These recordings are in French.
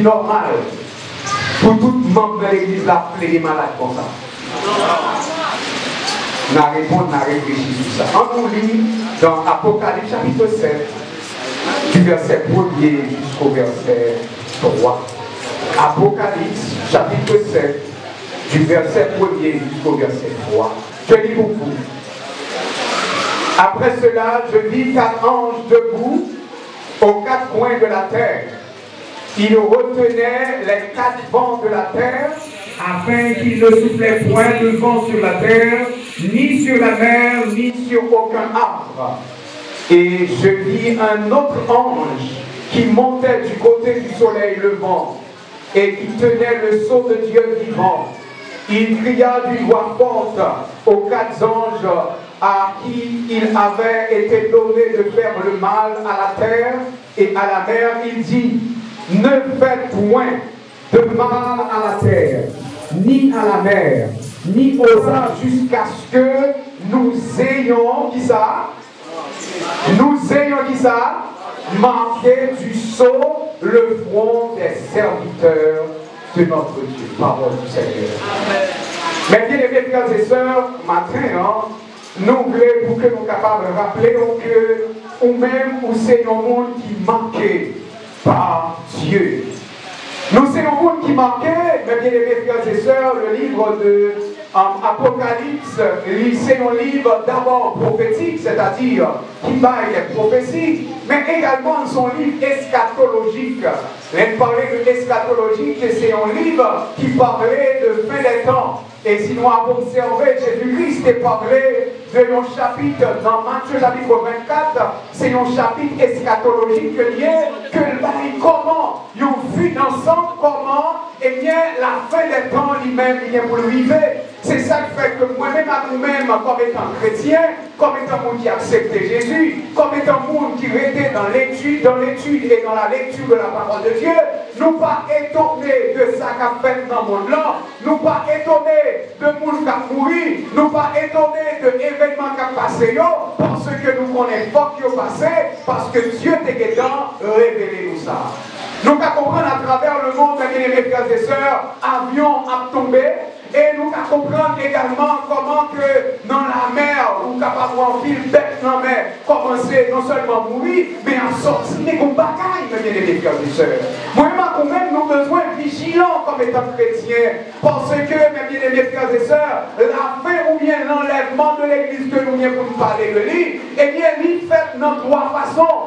normal pour tout membre de l'église d'appeler malade comme ça. On a répondu, on a réfléchi sur ça. On nous lit dans Apocalypse chapitre 7, du verset 1er jusqu'au verset 3. Apocalypse chapitre 7, du verset 1er jusqu'au verset 3. Je lis pour vous. Après cela, je vis 4 anges debout aux 4 coins de la terre. Ils retenaient les 4 vents de la terre, afin qu'il ne soufflait point de vent sur la terre, ni sur la mer, ni sur aucun arbre. Et je vis un autre ange qui montait du côté du soleil levant et qui tenait le sceau de Dieu vivant. Il cria d'une voix forte aux 4 anges à qui il avait été donné de faire le mal à la terre et à la mer. Il dit: ne faites point de mal à la terre, ni à la mer, ni aux arbres, jusqu'à ce que nous ayons, qui ça? Nous ayons, qui ça? Marqué du sceau le front des serviteurs de notre Dieu. Parole du Seigneur. Amen. Mais bien aimés frères et sœurs, matin, nous voulons pour que nous soyons capables de rappeler que nous-mêmes, nous sommes un monde qui est marqué par Dieu. Nous sommes un monde qui est marqué, mais bien aimés frères et sœurs, le livre de Apocalypse, c'est un livre d'abord prophétique, c'est-à-dire qui baille les prophéties, mais également son livre eschatologique. Elle parlait de eschatologique, c'est un livre qui parlait de fin des temps. Et si nous avons observé, Jésus-Christ est parlé de nos chapitres dans Matthieu chapitre 24, c'est un chapitre eschatologique lié que comment ils ont vu ensemble comment eh bien la fin des temps lui-même il est pour le vivre. C'est ça qui fait que moi-même à nous-mêmes, comme étant chrétien, comme étant monde qui acceptait Jésus, comme étant monde qui était dans l'étude et dans la lecture de la parole de Dieu, nous pas étonnés de ça qu'a fait dans le monde là, nous pas étonnés de monde qui a mouru, nous pas étonnés de événements qui a passé parce que nous connaissons pas qui a passé, parce que Dieu t'est dans révéler nous ça. Nous allons comprendre à travers le monde, mes amis frères et sœurs, avions a tombé. Et nous allons comprendre également comment que dans la mer, nous sommes capables de voir une bête dans la mer, commencer non seulement à mourir, mais à sortir comme bagaille, mes bien-aimés frères et sœurs. Moi-même, nous avons besoin de vigilants comme étant chrétiens, parce que, mes bien-aimés frères et sœurs, la fin ou bien l'enlèvement de l'église que nous venons pour nous parler de lui, eh bien, il fait dans 3 façons.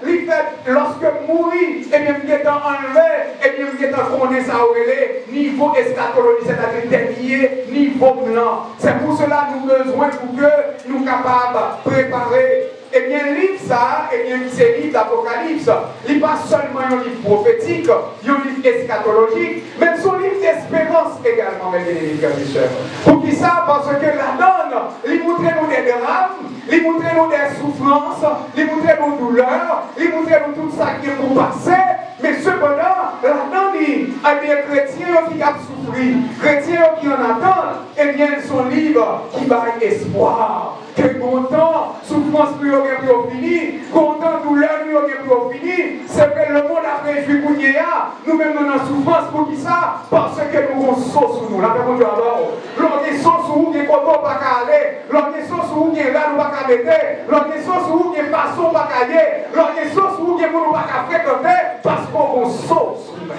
Il fait lorsque mourir, eh bien, il est enlevé, eh bien, il est connaître ça au niveau eschatologique, c'est-à-dire niveau blanc. C'est pour cela que nous avons besoin pour que nous soyons capables de préparer. Eh bien, le livre, ça, eh bien, c'est le livre d'Apocalypse. Il n'est pas seulement un livre prophétique, il y a un livre eschatologique, mais c'est un livre d'espérance également, mes bien-aimés frères et sœurs. Pour qui ça? Parce que la donne, il montre nous des drames, il montre nous des souffrances, il montre nos douleurs, il montre nous tout ça qui est pour passer. Mais cependant, là-dedans, il y a des chrétiens qui ont souffert, chrétiens qui en attendent, eh bien, son livre qui va espoir. Que content, souffrance plus ou moins fini, content, douleur plus ou moins fini, c'est que le monde a réjoui pour nous-mêmes nous avons souffrance pour qui ça? Parce que nous avons sauce sur nous. Là, mon Dieu, alors, l'on est sauce sur nous, il y a pas qu'à aller, l'on est sauce sur nous, il y a là, nous pas qu'à mettre, l'on est sauce sur nous, il y a façon pas qu'à aller, l'on est sauce sur nous, il y a nous pas qu'à fréquenter, parce qu'on a sauce sur nous.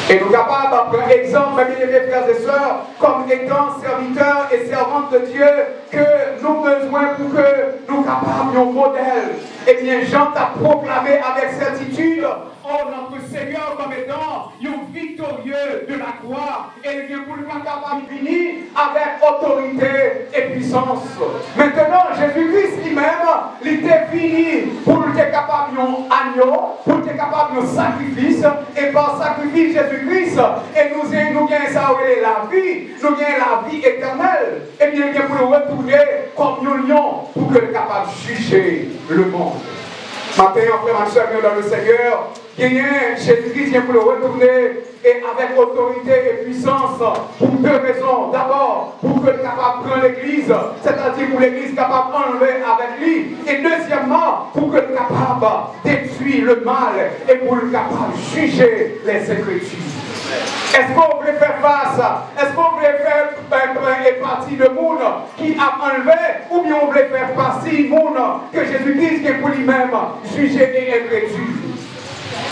Et nous sommes capables de prendre exemple, mes bien-aimés frères et sœurs, comme étant serviteurs et servantes de Dieu, que nous avons besoin pour que nous soyons capables d'un modèle. Eh bien, Jean t'a proclamé avec certitude, oh notre Seigneur comme étant un victorieux de la croix, et bien pour nous pas capable de finir avec autorité et puissance. Maintenant, Jésus-Christ lui-même, il était fini pour être capable d'un agneau, pour être capable d'un sacrifice, et par sacrifice Jésus-Christ, et nous gagnons ça, la vie, nous gagnons la vie éternelle, et bien pour nous retourner comme un lion, pour que nous capable de juger le monde. Maintenant, frère, ma soeur, dans le Seigneur, Jésus-Christ vient pour le retourner et avec autorité et puissance pour deux raisons. D'abord, pour que le capable prenne l'église, c'est-à-dire pour l'église capable d'enlever avec lui. Et deuxièmement, pour que le capable détruire le mal et pour le capable juger les Écritures. Est-ce qu'on voulait faire face? Est-ce qu'on voulait faire partie de monde qui a enlevé? Ou bien on voulait faire partie du monde que Jésus-Christ qui est pour lui-même juger et être réduit?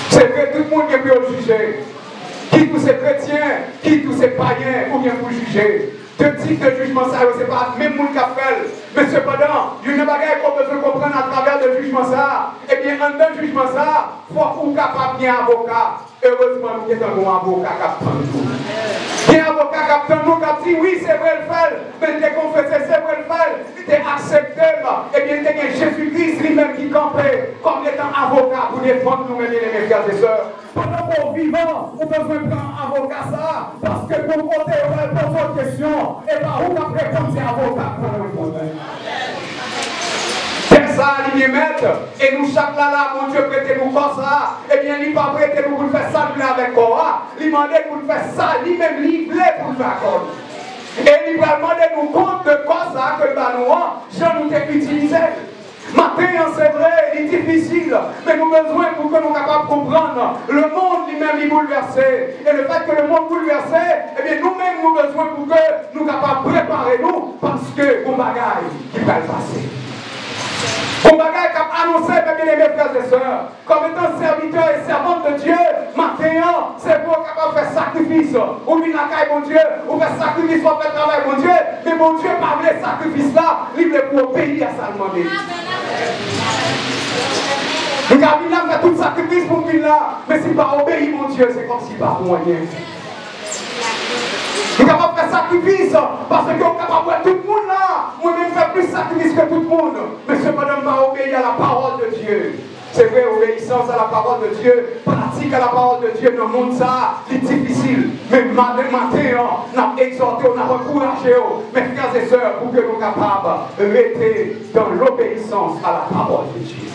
C'est vrai, tout le monde qui peut juger. Qui tous ces chrétiens, qui tous ces païens, ou bien pour juger. Deux types de jugement, ça, c'est pas même monde qui a fait. Mais cependant, il y a une bagaille qu'on peut comprendre à travers le jugement, ça. Et bien, en d'un jugement, ça, il faut qu'on capable bien avocat. Heureusement, nous avons un avocat qui a nous. Il y a un avocat qui a nous, qui a dit oui, c'est vrai le fait, mais dès qu'on fait c'est vrai le fait, il est accepté. Et bien, il y a Jésus-Christ lui-même qui campait comme étant avocat pour défendre nous-mêmes, mes frères et sœurs. Pendant qu'on est vivant, on a besoin de prendre un avocat, ça, parce que pour côté, on va poser votre question, et par où après, comme c'est avocat pour répondre. Ça, il vient mettre, et nous chaque là, mon Dieu, prêtez-nous comme ça, et bien, il va prêter nous pour faire ça, avec quoi, il m'a demandé pour faire ça, lui-même, il voulait pour faire quoi. Et il va demander nous compte de quoi ça, que nous, Jean nous t'ai utilisé. Maintenant, c'est vrai, il est difficile, mais nous avons besoin pour que nous soyons capables de comprendre. Le monde lui-même est bouleversé. Et le fait que le monde est bouleversé, eh bien, nous-mêmes, nous avons besoin pour que nous soyons capables de préparer nous, parce que mon bagage qui va le passer. Mon bagage qui a annoncé, mes frères et sœurs, comme étant serviteur et servante de Dieu, maintenant, c'est pour capable de faire sacrifice. Ou bien la mon Dieu, ou faire sacrifice pour faire travail, mon Dieu. Mais mon Dieu, par les sacrifices-là, il veut pour payer à ça demander. Nous avons fait tout le sacrifice pour qu'il là, mais si pas obéir, mon Dieu, c'est comme si pas moyen. Nous sommes capables de faire sacrifice parce que nous sommes capables de tout le monde là. Moi-même, je fais plus sacrifice que tout le monde. Mais cependant, je vais obéir à la parole de Dieu. C'est vrai, obéissance à la parole de Dieu, pratique à la parole de Dieu dans le monde, ça, c'est difficile. Mais matin, on a exhorté, on a encouragé, mes frères et sœurs, pour que nous soyons capables de rester dans l'obéissance à la parole de Dieu.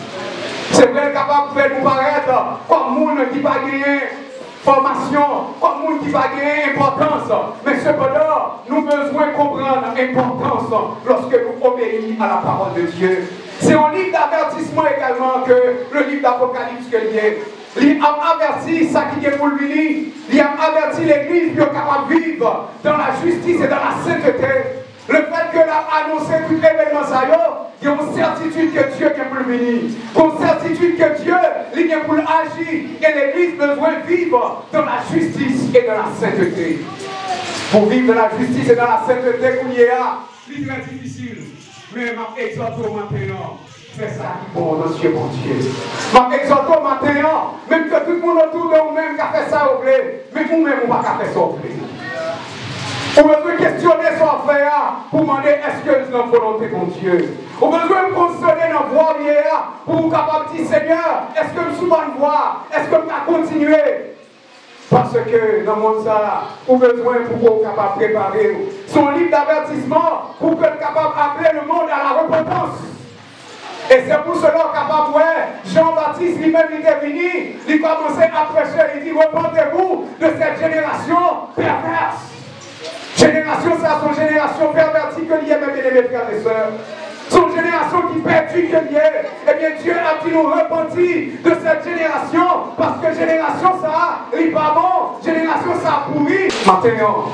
C'est vrai, capable de faire nous paraître comme monde qui va gagner formation, comme monde qui va gagner importance. Mais cependant, nous avons besoin de comprendre l'importance lorsque nous obéissons à la parole de Dieu. C'est un livre d'avertissement également que le livre d'Apocalypse que lié. Il a averti ça qui est pour lui. Il a averti l'église qui est capable de vivre dans la justice et dans la sainteté. Le fait que l'a annoncé tout événement ça il y a une certitude que Dieu est pour venir. Une certitude que Dieu est pour agir. Et l'église besoin de vivre dans la justice et dans la sainteté. Pour vivre dans la justice et dans la sainteté qu'on y a, c'est très difficile. Mais je m'exhorte maintenant. Fais ça qui bon dans Dieu, mon Dieu. Je m'exhorte maintenant. Même que tout le monde autour de nous-mêmes qui a fait ça au blé. Mais nous-mêmes, on ne va pas faire ça au blé. On besoin de questionner son frère pour demander est-ce que c'est notre volonté, mon Dieu. On besoin de consoler notre voix pour nous capable de dire Seigneur, est-ce que nous sommes bonne voie? Est-ce que nous allons continuer? Parce que dans le monde, ça, on a besoin pour qu'on soit capable de préparer son livre d'avertissement pour qu'on soit capable d'appeler le monde à la repentance. Et c'est pour cela capable, Jean-Baptiste lui-même il est venu, il commençait à prêcher, il dit repentez-vous de cette génération perverse. Génération, c'est son génération pervertie que l'y est, mes frères et sœurs. Son génération qui perdue que l'y est. Eh bien, Dieu a dit nous repentir de cette génération parce que génération, ça, il n'est pas bon. Génération, ça a pourri. Maintenant,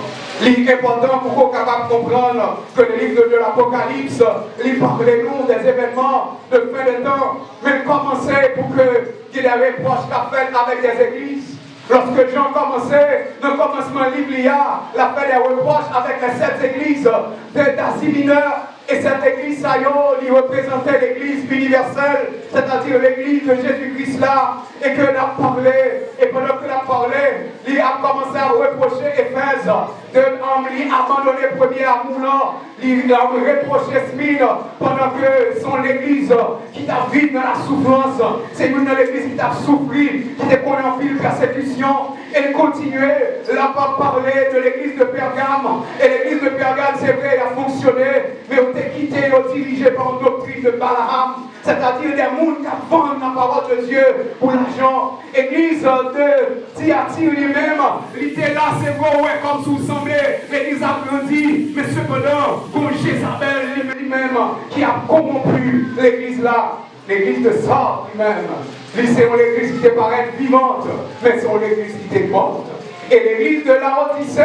il est important pour qu'on soit capable de comprendre que le livre de l'Apocalypse, il parle nous des événements de fin de temps, mais commencer pour qu'il y ait des reproches qu'a fait avec des églises. Lorsque Jean commençait, le commencement livre, il y a la fait des reproches avec les 7 églises d'Asie mineure. Et cette église, ça y est, il représentait l'église universelle, c'est-à-dire l'église de Jésus-Christ là, et que l'a parlé, et pendant que l'a parlé, il a commencé à reprocher Éphèse de abandonner le premier amour là, il a reproché Smyrne pendant que son l'église qui t'a vécu dans la souffrance, c'est une l'église qui t'a souffert, qui t'a connu en pile persécution, et il continuait, il n'a pas parlé de l'église de Pergame, et l'église de Pergame, c'est vrai, elle a fonctionné, mais on t'a quitté, on dirigé par une doctrine de Balaam. c'est-à-dire des gens qui vendent la parole de Dieu pour l'argent. L'église de Thyatire lui-même, il était là, c'est vrai, ouais, comme si vous semblez, l'église a grandi, mais cependant, comme Jézabel lui-même, qui a corrompu l'église là, l'église de Sardes lui-même, c'est l'église qui était paraît vivante, mais c'est l'église qui était morte. Et l'église de Laodicée,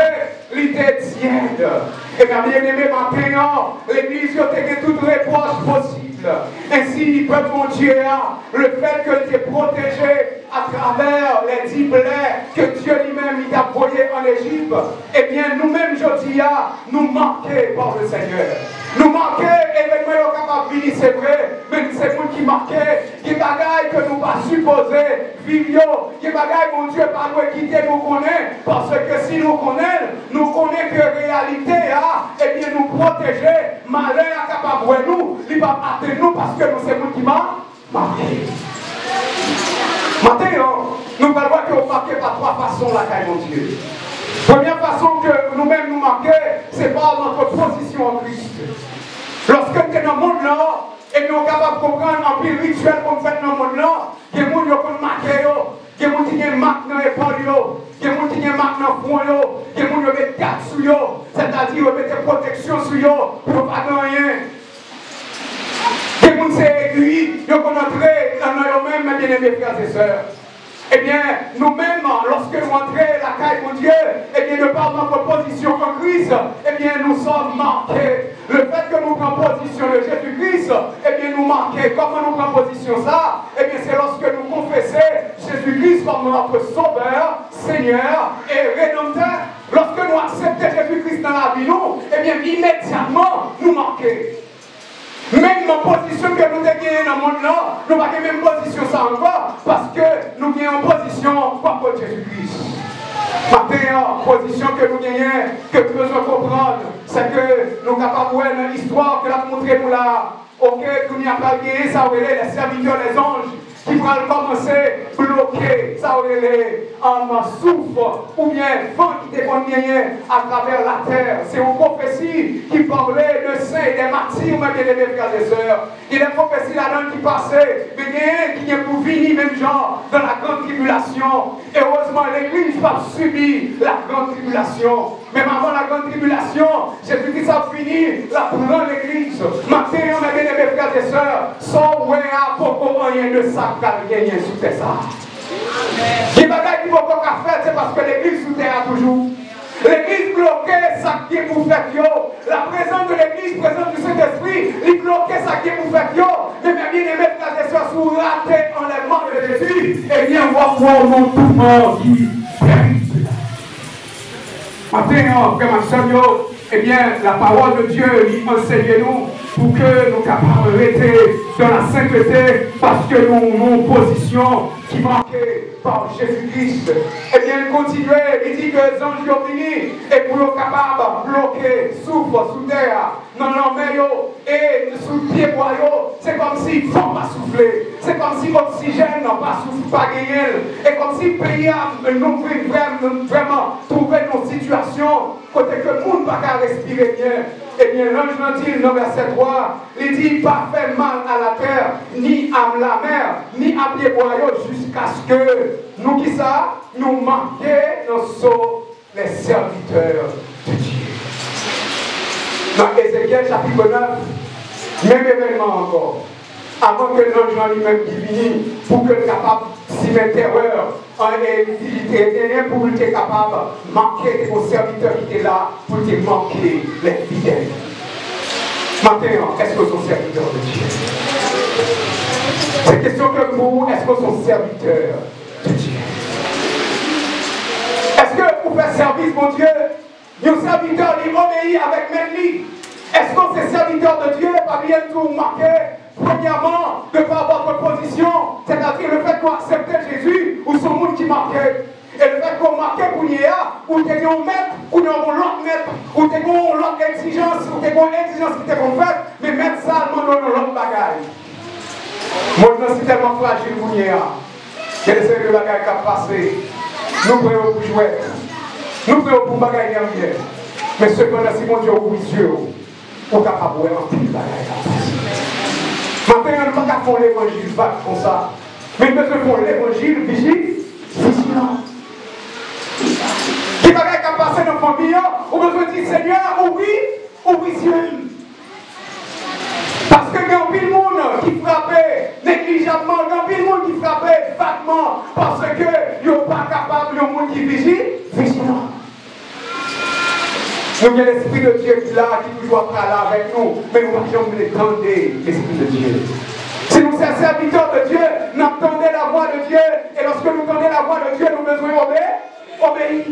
elle était tiède. Et bien, bien aimé, maintenant, l'église a toute réponse possible. Ainsi, peuple mon Dieu, le fait que tu es protégé à travers les 10 plaies que Dieu lui-même t'a envoyé en Égypte, eh bien, nous-mêmes, je dis, nous manquons par le Seigneur. Nous manquons, événements capables de venir, c'est vrai, mais c'est nous qui manquons. Il y a des bagailles que nous ne pas supposer vivre. Il y a des bagailles, mon Dieu, pas nous quitter, nous connaît. Parce que si nous connaissons que la réalité, eh bien, nous protéger, malheur capable de nous, il va atteindre nous parce que nous, c'est nous qui marqué. Maintenant, nous allons voir que nous marquons par 3 façons, la caille, mon Dieu. Première façon que nous-mêmes nous marquons, c'est par notre position en Christ. Lorsque nous sommes dans le monde là, et nous sommes capables de comprendre un peu rituel qu'on fait dans le monde là, il y a des gens qui ont marqué, il y a des gens qui ont marqué dans l'épaule, il y a des gens qui ont marqué dans le front, il y a des gens qui ont mis des cartes sur eux, c'est-à-dire qu'ils ont mis des protections sur eux pour ne pas gagner. Il y a des gens qui sont aiguilles, ils ont entré dans eux-mêmes, mes bien-aimés frères et sœurs. Eh bien, nous-mêmes, lorsque nous entrons la caille de Dieu, eh bien, de par notre position en Christ, eh bien, nous sommes marqués. Le fait que nous prenons position de Jésus-Christ, eh bien, nous marquons. Comment nous prenons position ça? Eh bien, c'est lorsque nous confessons Jésus-Christ comme notre Sauveur, Seigneur et Rédempteur. Lorsque nous acceptons Jésus-Christ dans la vie, nous, eh bien, immédiatement, nous marquons. Même la position que nous avons dans le monde là, nous n'avons pas la même position ça encore, parce que nous avons une position par rapport à Jésus-Christ. Maintenant, la position que nous avons, que nous devons comprendre, c'est que nous sommes capables de voir l'histoire que l'a montré nous là. Ok, nous n'avons pas gagné, ça aurait les serviteurs, les anges, qui vont commencer à bloquer, ça aurait les souffle ou bien vent qui était gagné à travers la terre. C'est une prophétie qui parlait de saints et des martyrs, mes bien-aimés frères et sœurs. Il y a des prophéties là-dedans qui passaient, mais qui est pour venir même genre dans la grande tribulation. Et heureusement, l'Église n'a pas subi la grande tribulation. Même avant la grande tribulation, Jésus-Christ a fini la prendre l'Église. Maintenant, mes bien-aimés frères et sœurs, sans ouais à beaucoup rien de ça qui a gagné sous tes ça. Les bagailles qui vont pas faire, c'est parce que l'Église sous terre toujours. L'église bloquée, ça qui est pour faire yo. La présence de l'église, présence du Saint-Esprit, il bloquait ça qui est pour faire yo. Mais bien aimé, frères et sœurs, si vous ratez enlèvement de Jésus, eh bien, on va voir mon tout mort qui périsse. Maintenant, frère ma soeur, eh bien, la parole de Dieu, lui enseigne-nous pour que nous capables de rester dans la sainteté, parce que nous avons une position qui manquait par Jésus-Christ. Eh bien, il continue, il dit que les anges sont venus et pour être capables de bloquer, souffle sous terre, dans l'envers et sous le pied boyau, c'est comme si le vent pas soufflé, c'est comme si l'oxygène n'a pas soufflé, pas gagné, et comme si le pays nous vraiment trouvé nos situations, côté que le monde n'a pas respirer bien. Eh bien, l'ange nous dit dans verset 3, il dit pas fait mal à la terre, ni à la mer, ni à pied boyau, jusqu'à ce que nous qui ça, nous manquions les serviteurs de Dieu. Dans Ézéchiel chapitre 9, même événement encore. Avant que l'ange lui-même divine, pour que le capable s'y mettre terreur, il était pour qu'il était capable de manquer aux serviteurs qui étaient là, pour qu'il manquer les fidèles. Maintenant, est-ce que sont serviteurs de Dieu? C'est question que vous, est-ce que sont serviteurs de Dieu? Est-ce que vous faites service, mon Dieu? Nos serviteurs, ils obéissent avec Mélie. Est-ce que ces serviteurs de Dieu pas bien tout marquer? Premièrement, de par votre position, c'est-à-dire le fait qu'on accepte Jésus ou son monde qui marquait. Et le fait qu'on marquait pour Yéa, ou t'es un maître, ou t'es un l'autre maître, ou t'es une l'autre exigence, ou t'es une exigence qui t'est faite, mais mettre ça, demande l'autre bagaille. Moi, je suis tellement fragile pour Yéa. Quel est le bagaille qui a passé? Nous prenons pour jouer. Nous prenons pour bagaille derrière. Mais cependant, si mon Dieu ouvre les yeux, on est capable de voir un petit bagaille. Maintenant, ne pas faire l'évangile vague comme ça. Mais nous devons faire l'évangile vigilant. Qui va passer dans la famille, on besoin de dire Seigneur, ouvri Dieu. Parce que il y a un monde qui frappait négligemment, il y a un monde qui frappait vaguement, parce que il n'y a pas capable, il y a un monde qui vigilant. Nous avons l'Esprit de Dieu qui est là, qui toujours là avec nous, mais nous ne pouvons pas l'étendre, l'Esprit de Dieu. Si nous sommes serviteurs de Dieu, nous entendons la voix de Dieu, et lorsque nous entendons la voix de Dieu, nous devons obéir.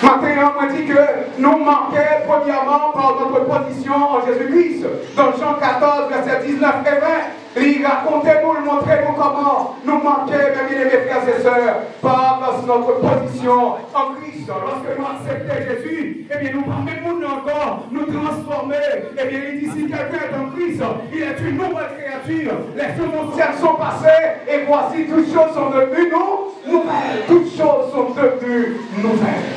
Maintenant, on dit que nous manquons premièrement par notre position en Jésus-Christ. Dans Jean 14, verset 19 et 20, il racontez-nous, montrez-nous comment nous manquons, mes bien-aimés frères et sœurs, par notre position en Christ. Lorsque nous acceptons Jésus, eh bien nous parlons encore, nous transformer. Eh bien, il dit si quelqu'un est en Christ, il est une nouvelle créature. Les choses anciennes sont passées, et voici toutes choses sont devenues nouvelles. Toutes choses sont devenues nouvelles.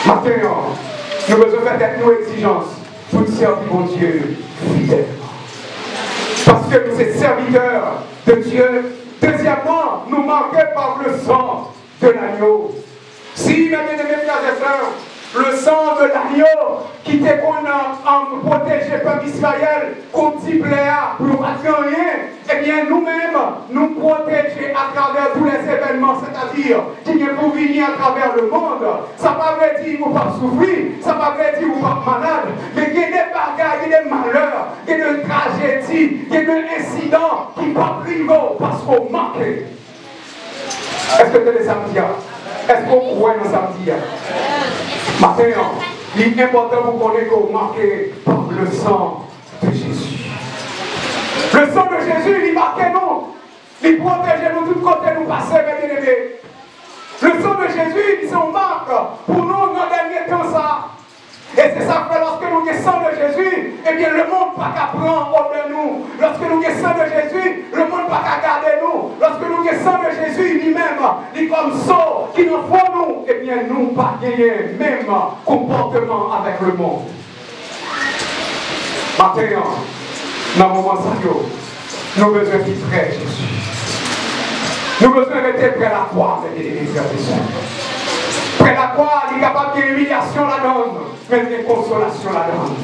Maintenant, nous devons faire nos exigences pour servir mon Dieu fidèlement. Parce que nous sommes serviteurs de Dieu. Deuxièmement, nous manquons par le sang de l'agneau. Si, mes bien-aimés frères et sœurs, le sang de l'agneau qui était en protéger le peuple d'Israël contre Tibléa pour ne pas faire rien, eh bien nous-mêmes nous protéger à travers tous les événements, c'est-à-dire qui est pour venir à travers le monde. Ça ne veut pas dire que vous ne pas souffrir, ça ne veut pas dire que vous ne pas malade, mais il y a des bagages, il y a des malheurs, il y a des tragédies, il y a des incidents qui ne pas priver parce qu'on manque. Est-ce que c'est les samedis? Est-ce qu'on croit dans samedi? Maintenant, il est important pour qu'on ait marqué par le sang de Jésus. Le sang de Jésus, il marque nous, il protège nous de tous côtés, nous passer, mes bien-aimés. Le sang de Jésus, il s'en marque pour nous dans le dernier temps ça. Et c'est ça que lorsque nous avons le sang de Jésus, eh bien le monde n'a pas qu'à prendre au-delà de nous. Lorsque nous avons le sang de Jésus, le monde n'a pas qu'à garder nous. Lorsque nous avons le sang de Jésus lui-même, il est comme ça qui nous faut nous, eh bien nous pas gagner même comportement avec le monde. Maintenant, dans le moment ça, nous avons besoin d'être près Jésus. Nous avons besoin d'être près la croix, mes frères et sœurs. Près la croix, il est capable d'humiliation la donne, mais de consolation la donne.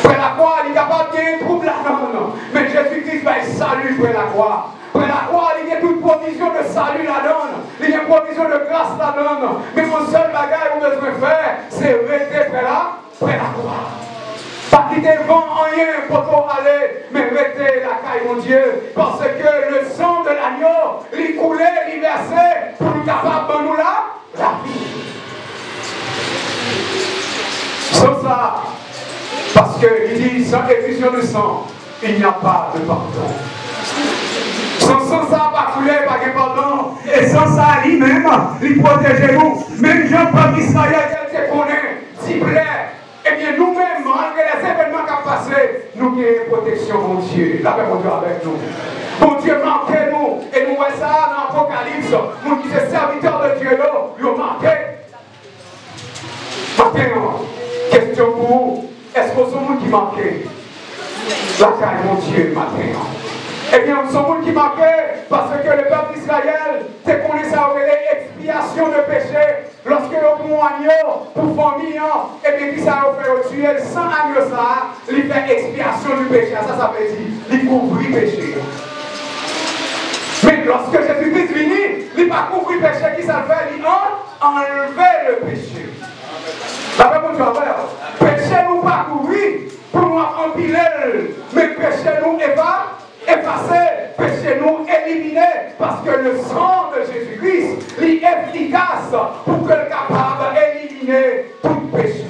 Près la croix, il est capable de trouble la donne, mais Jésus-Christ va salut près la croix. Près la croix, il y a toute provision de salut la donne, il y a provision de grâce la donne. Mais mon seul bagage que vous devez faire, c'est rester près la croix. Pas quitter le vent en rien pour aller, mais rester la caille mon Dieu, parce que le sang de l'agneau, il coulait, il versait, pour nous capable de nous la vie. Sans ça, parce qu'il dit sans effusion de sang, il n'y a pas de pardon. Sans ça, pas couler, pas de pardon. Et sans ça, lui-même, il protège nous. Même Jean-Paul Israël, elle te connaît, s'il plaît. Eh bien, nous-mêmes, malgré les événements qui ont passé, nous avons une protection, mon Dieu. La paix, mon Dieu, avec nous. Mon Dieu, marquez-nous. Et nous voyons ça dans l'Apocalypse. Nous qui sommes serviteurs de Dieu, nous avons marqué. Maintenant, question pour vous. Est-ce que c'est nous qui manquez la caille, mon Dieu, maintenant? Eh bien, nous sommes qui manquaient parce que le peuple d'Israël, c'est qu'on les a expiation de péché. Lorsque le bon agneau pour famille, eh bien, qui ça a fait tuer sans agneau ça, il fait expiation du péché. Ça veut dire, il couvre le péché. Mais lorsque Jésus-Christ vient, il n'a pas couvert le péché, qui ça fait? Il a enlevé le péché. La paix pour toi, péché nous pas couvrir pour nous empiler, mais péché nous effacer, péché nous éliminer, parce que le sang de Jésus-Christ est efficace pour que le capable d'éliminer tout péché.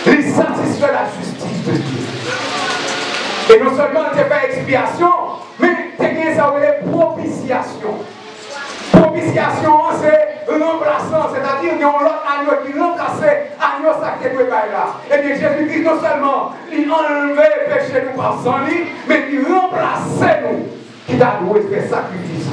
Il satisfait la justice de Dieu. Et non seulement il fait expiation, mais il y a propitiation. Propitiation, c'est remplaçant, c'est-à-dire qu'il y a l'autre agneau qui remplaçait l'agneau sacré de là. Et bien Jésus-Christ, non seulement il enlevait le péché nous par son lit, mais il remplaçait nous qui t'a doué de faire sacrifice.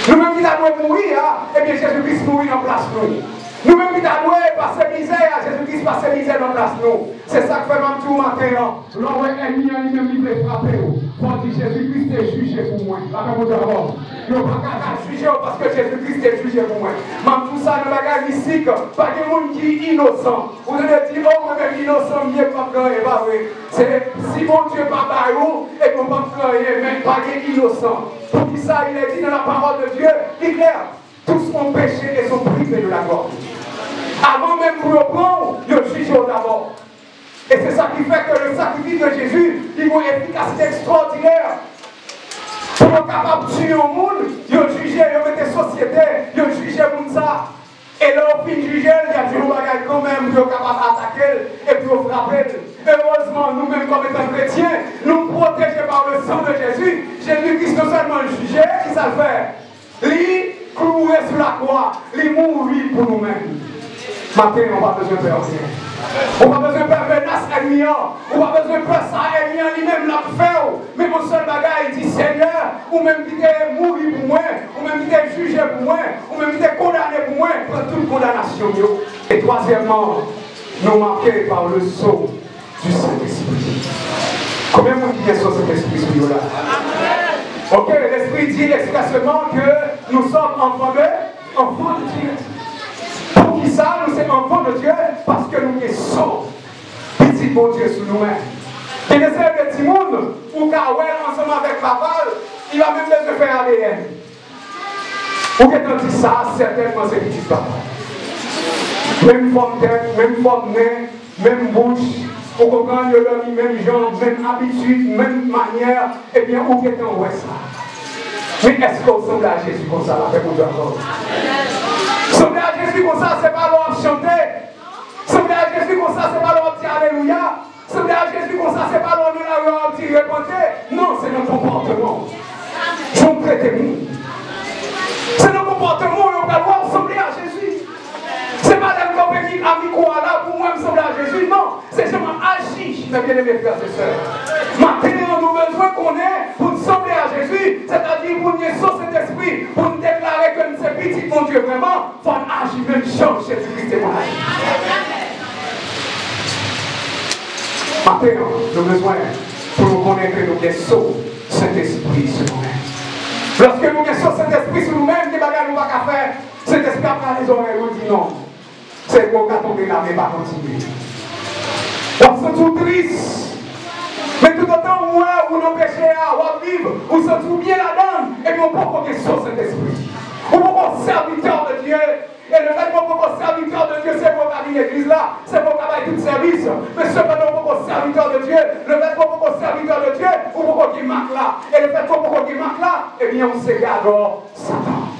Nous-mêmes qui t'a doué mourir, et bien Jésus-Christ mourit en place nous. Nous-mêmes qui t'a doué par ses misères, Jésus-Christ passer misère dans la place nous. C'est ça que fait même tout matin. L'homme ennemi en lui-même, il veut frapper. Pour dire Jésus-Christ est jugé pour moi. La même d'abord. Il n'y a pas qu'à juger parce que Jésus-Christ est jugé pour moi. Même tout ça, le bagage mystique, pas de monde qui est innocent. Vous allez dire, oh, moi-même innocent, mieux pas gagner. Pas vrai. C'est si mon Dieu pas baillou et qu'on pas gagner, mais pas innocent. Pour qui ça, il est dit dans la parole de Dieu, il est clair. Tous ont péché et sont privés de la gloire. Avant même pour le prendre, ils jugent d'abord. Et c'est ça qui fait que le sacrifice de Jésus, il a une efficacité extraordinaire. Pour être capable de tuer au monde, ils ont jugé, ils ont mis des sociétés, ils ont jugé comme ça. Et là, au fin de juger, il y a des bagages quand même pour être capable d'attaquer et pour frapper. Heureusement, nous-mêmes, comme étant chrétiens, nous protégés par le sang de Jésus. Jésus-Christ non seulement jugé, qui ça le fait? Lui, cloué sur la croix, il mourit pour nous-mêmes. Matin, on n'a pas besoin de faire rien. On n'a pas besoin de faire menace ennemi. On n'a pas besoin de faire ça ennemi lui-même l'a fait. Mais mon seul bagage, il dit Seigneur, ou même qui t'es mouru pour moi, ou même qui t'es jugé pour moi, ou même qui t'es condamné pour moi, prends toute condamnation. Et troisièmement, nous marqués par le sceau du Saint-Esprit. Combien de monde qui est sur cet esprit là? Ok, l'Esprit dit expressément que nous sommes enfants de Dieu. Pour qui ça, nous sommes enfants de Dieu? Parce que nous sommes petit bon Dieu sous nous-mêmes. Il y a des petits mondes où Kawel ensemble avec papa, il va même besoin de faire ADN. Ou quelqu'un dit ça, certainement c'est petit papa. Même forme tête, même forme nez, même bouche. Pour comprendre le même genre, même habitude, même manière, eh bien, où est-ce qu'on voit ça? Mais est-ce qu'on ressemble à Jésus comme ça, la paix pour Dieu encore? Ressembler à Jésus comme ça, c'est pas l'homme chanter. Ressembler à Jésus comme ça, c'est pas l'homme dire Alléluia. Ressembler à Jésus comme ça, c'est pas l'homme dire répondez. Non, c'est notre comportement. Je vous prête nous. C'est notre comportement, on va voir ressembler à Jésus. C'est pas la compagnie ami quoi là pour moi me sembler à Jésus, non. C'est seulement agir, mes bien-aimés frères et sœurs. Maintenant, nous avons besoin qu'on ait pour nous sembler à Jésus, c'est-à-dire pour nous sauver cet esprit, pour nous déclarer que nous sommes petits, mon Dieu, vraiment, il faut agir même chose, Jésus-Christ est mon agi. Maintenant, nous avons besoin pour nous connaître que nous sommes cet esprit sur nous-mêmes. Lorsque nous sommes cet esprit sur nous-mêmes, des bagages nous ne pouvons pas faire, cet esprit après les oreilles nous dit non. C'est bon qu'à tomber là, mais pas continuer. On se sent tout triste. Mais tout autant où on a péché à vivre, on se sent bien là-dedans, et puis on peut pas question cet esprit. On peut pas serviteur de Dieu. Et le fait qu'on peut pas serviteur de Dieu, c'est pour la l'église là, c'est pour travailler tout service. Mais cependant, on peut pas serviteur de Dieu. Le fait qu'on peut pas serviteur de Dieu, on peut pas qu'il marque là. Et le fait qu'on peut pas qu'il marque là, eh bien on s'égare Satan.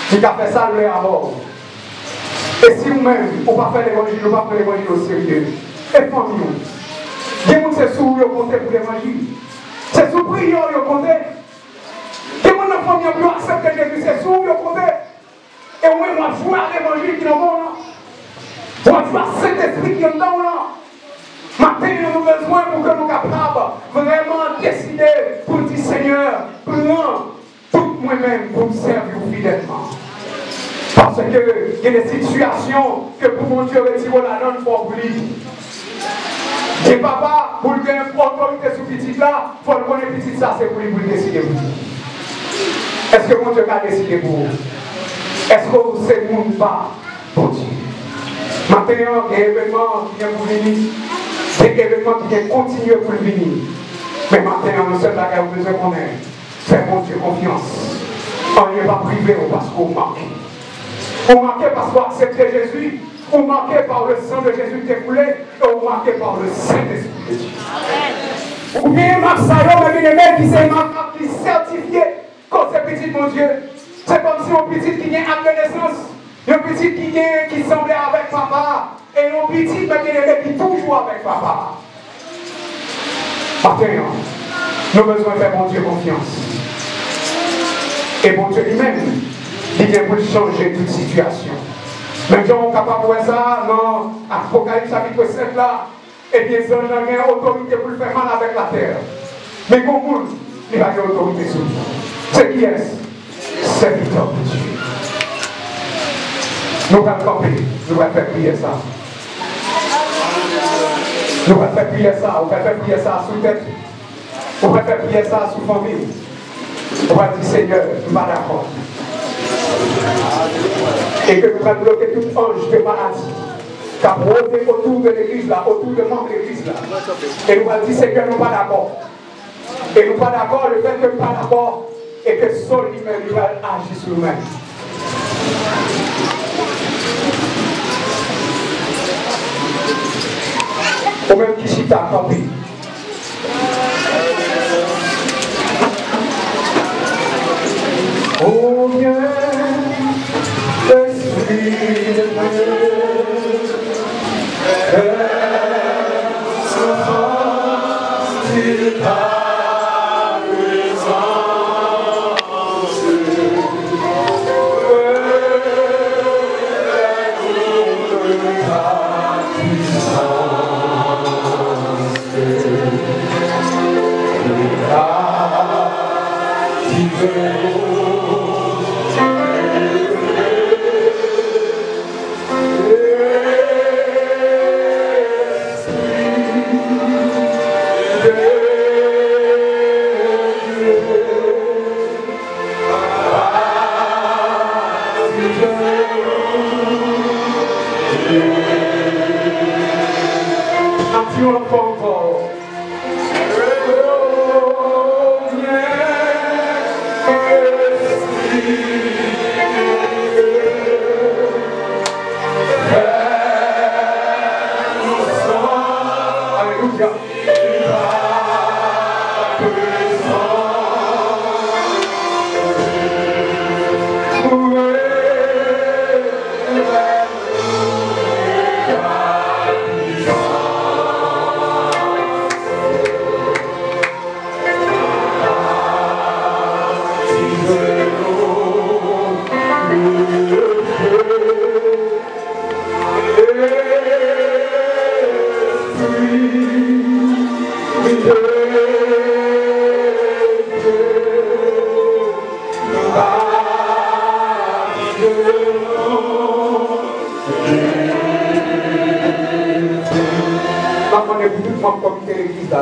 Qui a fait ça, le avant. Et si vous-même, on va faire l'évangile, on va faire l'évangile au sérieux. Et famille, il y a des gens qui sont sous le compte pour l'évangile. C'est sous prière le compte. Il y a des gens qui ont accepté Jésus, c'est sous le compte. Et moi, je joue à l'évangile qui est dans là. Moi, je joue à cet esprit qui est dans là. Maintenant, nous avons besoin pour que nous soyons capables vraiment décider pour dire Seigneur, prends tout moi-même pour me servir fidèlement. Parce qu'il y a des situations que pour mon Dieu retirer la donne pour oublier. Et papa, pour le gagner autorité sur petit là, il faut le connaître petit ça, c'est pour lui décider pour lui. Est-ce que mon Dieu a décidé pour vous? Est-ce que c'est mon pas pour Dieu? Maintenant, il y a des événements qui viennent pour venir, des événements qui viennent continuer pour venir. Mais maintenant, le seul bagage que vous besoin qu'on ait, c'est mon Dieu confiance. On n'est pas privé parce qu'on manque. On marqué parce qu'on accepte Jésus, on marqué par le sang de Jésus qui est coulé, et on marqué par le Saint-Esprit de Dieu. Ou bien Marc Sayon, qui est certifié comme c'est petit, mon Dieu. C'est comme si un petit qui vient à connaissance, un petit qui semblait avec papa, et un petit qui est toujours avec papa. Maintenant, nous avons besoin de faire mon Dieu confiance. Et mon Dieu lui-même, il vient pour changer toute situation. Même gens sont capables de faire ça dans Apocalypse chapitre 7 là, et bien les anges ont autorité pour le faire mal avec la terre. Mais comme vous, il va avoir autorité sur lui. C'est qui est-ce? Serviteur de Dieu. Nous allons camper, nous allons faire prier ça. Nous allons faire prier ça, on va faire prier ça sous tête. On va faire prier ça sous famille. On va dire Seigneur, nous sommes pas d'accord. Et que nous allons bloquer tout ange de maladie qui a rôdé autour de l'église là, autour de membres de l'église là. Et nous allons dire Seigneur, nous ne sommes pas d'accord. Et nous ne sommes pas d'accord, le fait que nous ne sommes pas d'accord, et que seul lui-même va agir sur nous-mêmes. Au même qui chita, tant pis. Oh bien, l'esprit de Dieu, il ta présence,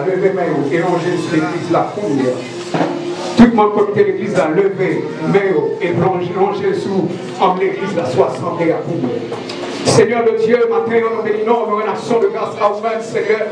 levez main et rangez sur l'église la première. Tout le monde comité de l'église a levé main et rangez sous en l'église la 60 et la première. Seigneur de Dieu, matin, nous bénissons, nous remercions de grâce à vous-même, Seigneur.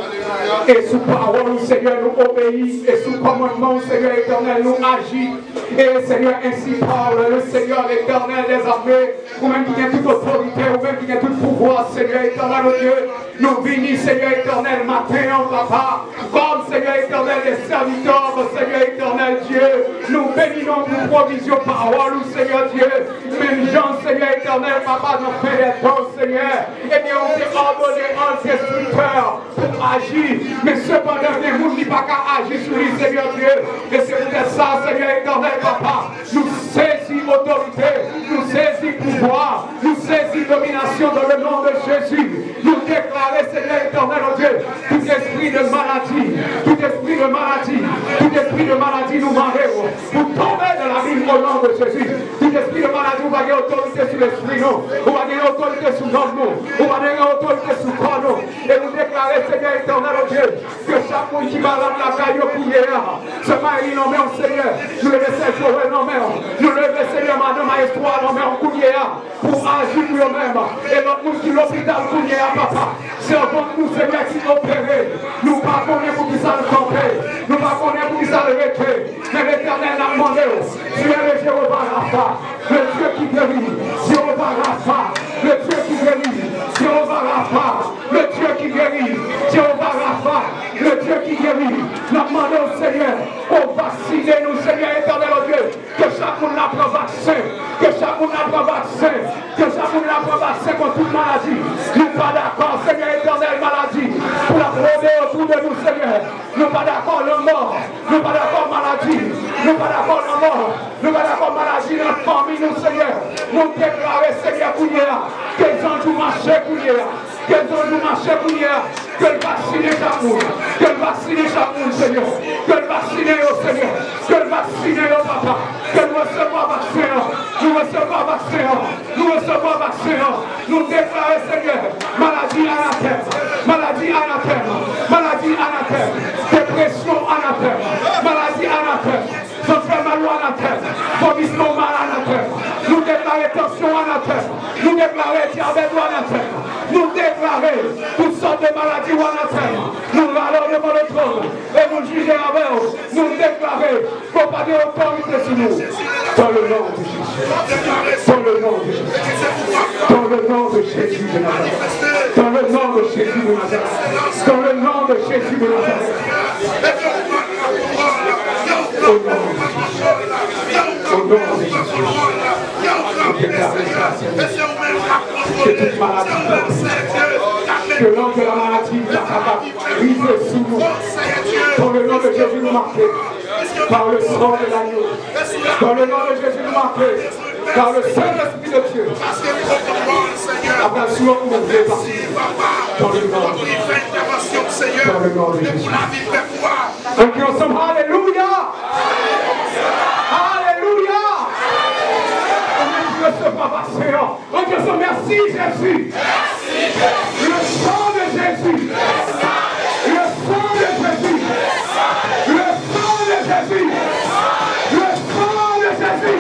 Et sous parole, Seigneur, nous obéissons. Et sous commandement, Seigneur éternel, nous agissons. Et Seigneur, ainsi parle le Seigneur l'éternel des armées. Vous-même qui avez toute autorité, vous-même qui avez tout pouvoir, Seigneur éternel, oh Dieu. Nous venons, Seigneur éternel, matin, papa. Comme Seigneur éternel, des serviteurs, Seigneur éternel, Dieu. Nous bénissons pour provision parole, Seigneur Dieu. Même Jean, Seigneur éternel, papa, nous fait des temps, Seigneur. Eh bien, on s'est ordonné en instructeur pour agir. Mais cependant, les gens n'ont pas qu'à agir sur lui, Seigneur Dieu. Et c'est peut-être ça, Seigneur éternel, papa. Nous saisissons autorité, nous saisissons pouvoir, nous saisissons domination dans le nom de Jésus. Nous déclarons, Seigneur éternel, oh Dieu, tout esprit de maladie, tout esprit de maladie, tout esprit de maladie, nous marrons. Vous tombez dans la vie au nom de Jésus. Tout esprit de maladie, vous avez autorité sur l'esprit, non. Vous avez autorité sur notre nom. Vous avez autorité sur quoi, non. Et vous déclarez, Seigneur éternel, oh Dieu, que chaque monde qui va dans la caille au prière, ce mari, non, mais Seigneur, nous le laissons jouer, non, mais nous le laissons, Seigneur, madame, à espoir, non, mais en couillère, pour agir pour eux-mêmes. Et notre monde qui l'hôpital, couillère, papa, c'est avant nous, Seigneur, qui opéré. Nous ne connaissons pas pour qui ça le camper. Nous ne connaissons pas pour qui ça le récupérer. Mais l'éternel a demandé, tu es le Jéhovah Rapha, le Dieu qui guérit, Jéhovah Rapha, le Dieu qui guérit, Jéhovah Rapha, le Dieu qui guérit, Jéhovah Rapha, le Dieu qui guérit. Nous demandons au Seigneur, pour vacciner nous, Seigneur éternel, oh Dieu, que chaque monde apprend vaccin, que chaque monde apprend vaccin, que chaque monde apprend vaccin contre toute maladie. Nous ne sommes pas d'accord, Seigneur éternel, maladie, pour la rôder autour de nous, Seigneur. Nous ne sommes pas d'accord, le mort, nous ne sommes pas d'accord, maladie, nous ne sommes pas d'accord, le mort, nous ne sommes pas d'accord, maladie, notre famille, nous, Seigneur. Nous déclarons, Seigneur, que les anges marchent, que les anges marchent, que le vacciner chaque monde, que le vacciner chaque monde, Seigneur, que le vacciner au Seigneur, que le vacciner au papa, que le recevoir vaccin, Nous recevons vaccin. Nous recevons vaccin. Nous déclarons, Seigneur, maladie anathème. Maladie anathème. Maladie anathème. Dépression anathème. Maladie anathème. Santé mal anathème. Vomissement mal anathème. Nous déclarons tension anathème. Nous déclarons diabète anathème. Nous déclarons toutes sortes de maladies anathème. Nous allons devant le trône et nous juger avec eux. Nous déclarons qu'il n'y a pas d'autorité sur nous. Dans le nom de Jésus. Dans le nom de Jésus. Dans le nom de Jésus de Nazareth. Dans le nom de Jésus de Nazareth. Dans le nom de Jésus de Nazareth. Au nom de Jésus. Au nom de Jésus. Je déclare ça, que toute maladie, que l'homme de la maladie n'est pas capable de vivre sous nous. Dans le nom de Jésus, nous marquons par le sang de l'agneau. Dans le nom de Jésus, nous marquons par le Saint-Esprit de Dieu. Après, souvent, vous pouvez partir dans le nom de Jésus. Dans le nom de Jésus. Donc, nous sommes, alléluia! Alléluia! On dit merci Jésus. Le sang de Jésus. Le sang de Jésus. Le sang de Jésus. Le sang de Jésus.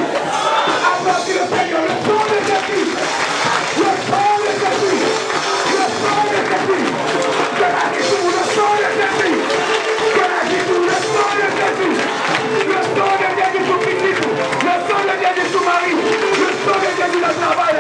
Applaudis le Seigneur. Le sang de Jésus. Le sang de Jésus. Le sang de Jésus. Que la guitour, le sang de Jésus. Que la guitour, le sang de Jésus. Le sang de Jésus pour Philippe. Le sang de Jésus pour Marie. Le sang de Jésus dans le travail.